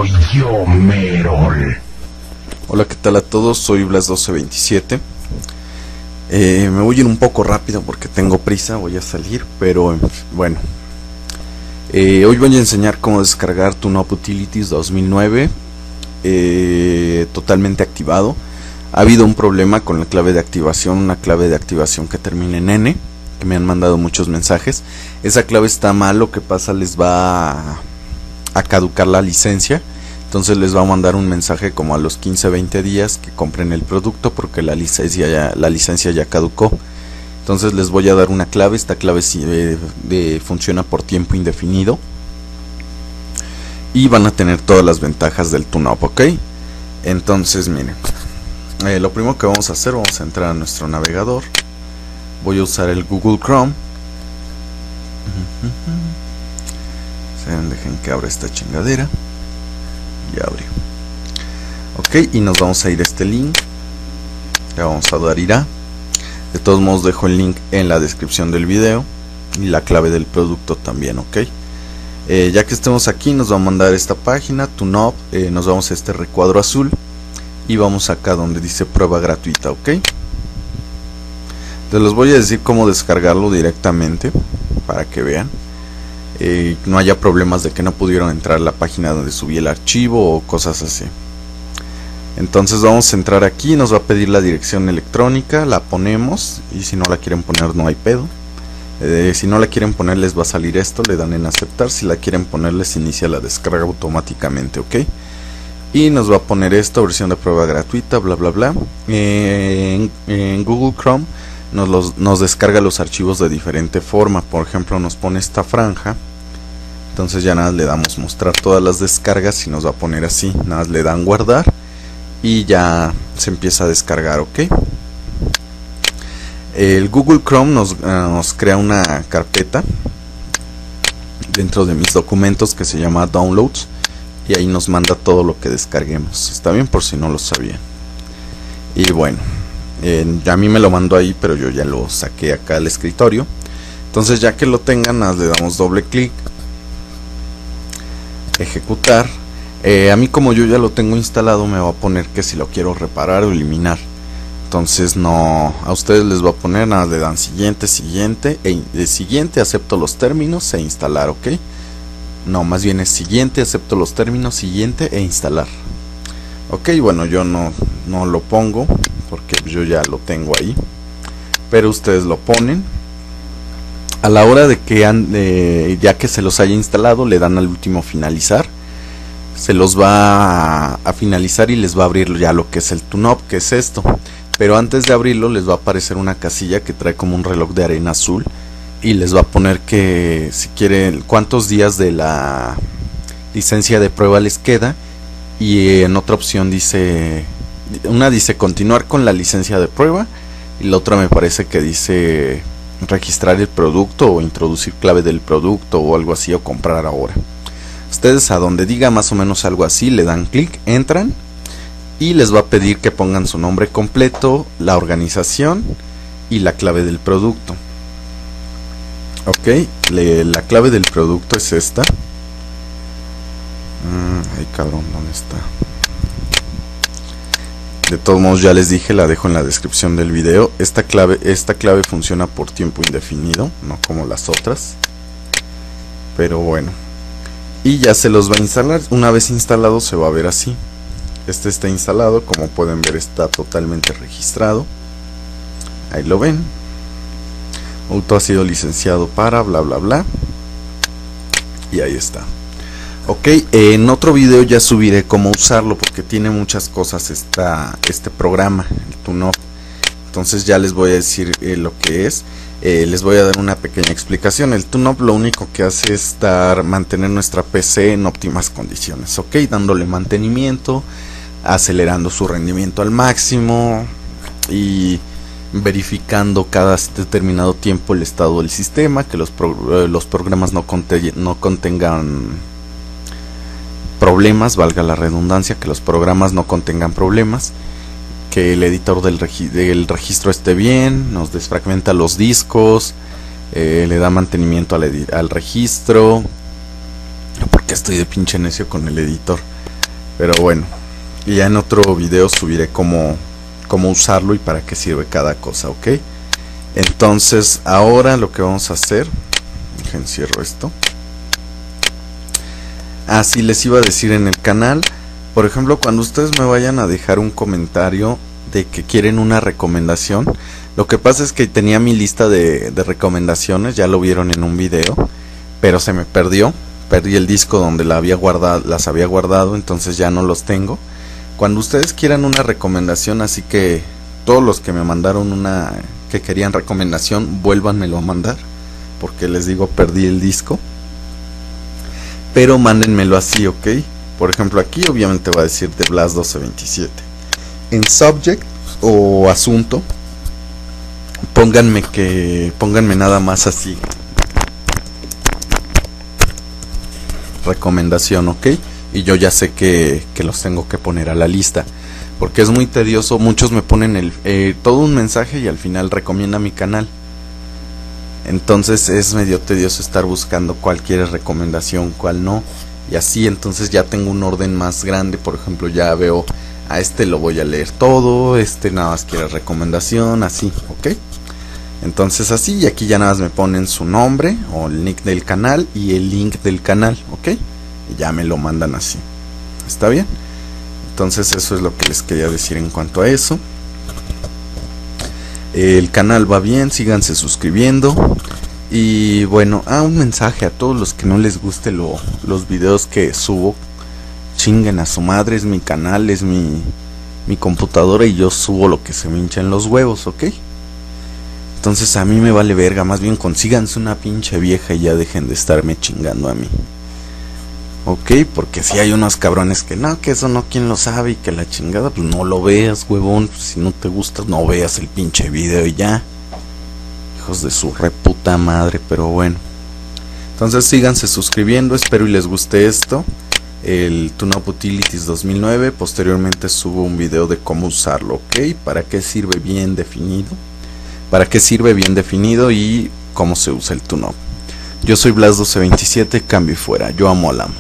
Soy yo, Merol. Hola, ¿qué tal a todos? Soy Blas1227. Me voy a ir un poco rápido porque tengo prisa, voy a salir, pero bueno. Hoy voy a enseñar cómo descargar TUNOP Utilities 2009 totalmente activado. Ha habido un problema con la clave de activación, una clave de activación que termina en N, que me han mandado muchos mensajes. Esa clave está mal, lo que pasa, les va a caducar la licencia. Entonces les va a mandar un mensaje como a los 15-20 días que compren el producto porque la licencia ya caducó. Entonces les voy a dar una clave. Esta clave funciona por tiempo indefinido y van a tener todas las ventajas del TUNOP, ¿ok? Entonces miren, lo primero que vamos a hacer, vamos a entrar a nuestro navegador. Voy a usar el Google Chrome. Dejen que abra esta chingadera. Ya abrió. Ok, y nos vamos a ir a este link. Le vamos a dar irá. De todos modos dejo el link en la descripción del video y la clave del producto también, ok. Ya que estemos aquí, nos va a mandar esta página TUNOP. Nos vamos a este recuadro azul y vamos acá donde dice prueba gratuita, ok. Les voy a decir cómo descargarlo directamente para que vean. No haya problemas de que no pudieron entrar a la página donde subí el archivo o cosas así. Entonces vamos a entrar aquí, nos va a pedir la dirección electrónica, la ponemos y si no la quieren poner no hay pedo. Si no la quieren poner les va a salir esto, le dan en aceptar. Si la quieren poner les inicia la descarga automáticamente, ok. Y nos va a poner esta versión de prueba gratuita, bla bla bla. En Google Chrome nos descarga los archivos de diferente forma. Por ejemplo, nos pone esta franja. Entonces ya nada, le damos mostrar todas las descargas y nos va a poner así. Nada, le dan guardar y ya se empieza a descargar, ok. El Google Chrome nos crea una carpeta dentro de mis documentos que se llama Downloads y ahí nos manda todo lo que descarguemos. Está bien, por si no lo sabían. Y bueno, a mí me lo mandó ahí, pero yo ya lo saqué acá al escritorio. Entonces ya que lo tengan, le damos doble clic, ejecutar. A mí, como yo ya lo tengo instalado, me va a poner que si lo quiero reparar o eliminar. Entonces no, a ustedes les va a poner, nada, le dan siguiente, acepto los términos e instalar, ok. No, más bien es siguiente, acepto los términos, siguiente e instalar. Ok, bueno, yo no lo pongo porque yo ya lo tengo ahí, pero ustedes lo ponen. A la hora de que ya que se los haya instalado, le dan al último finalizar. Se los va a finalizar y les va a abrir ya lo que es el TUNOP, que es esto. Pero antes de abrirlo les va a aparecer una casilla que trae como un reloj de arena azul y les va a poner que si quieren cuántos días de la licencia de prueba les queda, y en otra opción dice, una dice continuar con la licencia de prueba y la otra me parece que dice registrar el producto o introducir clave del producto o algo así, o comprar ahora. Ustedes a donde diga más o menos algo así le dan clic, entran y les va a pedir que pongan su nombre completo, la organización y la clave del producto. Ok, la clave del producto es esta. Ay cabrón, ¿dónde está? De todos modos ya les dije, la dejo en la descripción del video. Esta clave funciona por tiempo indefinido, no como las otras. Pero bueno. Y ya se los va a instalar. Una vez instalado se va a ver así. Este está instalado, como pueden ver está totalmente registrado. Ahí lo ven. Auto ha sido licenciado para bla bla bla. Y ahí está. Ok, en otro video ya subiré cómo usarlo porque tiene muchas cosas este programa, el TUNOP. Entonces ya les voy a decir lo que es. Les voy a dar una pequeña explicación. El TUNOP lo único que hace es mantener nuestra PC en óptimas condiciones, ok, dándole mantenimiento, acelerando su rendimiento al máximo y verificando cada determinado tiempo el estado del sistema, que los programas no contengan problemas, valga la redundancia, que los programas no contengan problemas, que el editor del registro esté bien, nos desfragmenta los discos, le da mantenimiento al registro. Porque estoy de pinche necio con el editor. Pero bueno, y ya en otro video subiré cómo usarlo y para qué sirve cada cosa, ¿ok? Entonces ahora lo que vamos a hacer, cierro esto. Así les iba a decir en el canal, por ejemplo, cuando ustedes me vayan a dejar un comentario de que quieren una recomendación, lo que pasa es que tenía mi lista de recomendaciones, ya lo vieron en un video, pero se me perdió. Perdí el disco donde las había guardado, entonces ya no los tengo. Cuando ustedes quieran una recomendación, así que todos los que me mandaron que querían recomendación, vuélvanmelo a mandar, porque les digo, perdí el disco. Pero mándenmelo así, ¿ok? Por ejemplo, aquí obviamente va a decir de Blas 1227. En subject o asunto, pónganme nada más así, recomendación, ¿ok? Y yo ya sé que los tengo que poner a la lista, porque es muy tedioso. Muchos me ponen todo un mensaje y al final recomienda mi canal. Entonces es medio tedioso estar buscando cuál quiere recomendación, cuál no, y así. Entonces ya tengo un orden más grande. Por ejemplo, ya veo, a este lo voy a leer todo, nada más quiere recomendación, así, ¿ok? Entonces así, y aquí ya nada más me ponen su nombre o el nick del canal y el link del canal, ¿ok? Y ya me lo mandan así. ¿Está bien? Entonces eso es lo que les quería decir en cuanto a eso. El canal va bien, síganse suscribiendo. Y bueno, un mensaje a todos los que no les guste los videos que subo. Chinguen a su madre, es mi canal, es mi computadora y yo subo lo que se me hincha en los huevos, ¿ok? Entonces a mí me vale verga, más bien consíganse una pinche vieja y ya dejen de estarme chingando a mí. Ok, porque si hay unos cabrones que no, que eso no, quién lo sabe y que la chingada, pues no lo veas, huevón. Si no te gusta, no veas el pinche video y ya. Hijos de su reputa madre, pero bueno. Entonces síganse suscribiendo, espero y les guste esto. El TuneUp Utilities 2009, posteriormente subo un video de cómo usarlo, ok, para qué sirve bien definido. Y cómo se usa el TuneUp. Yo soy Blas 1227, cambio y fuera. Yo amo al amo.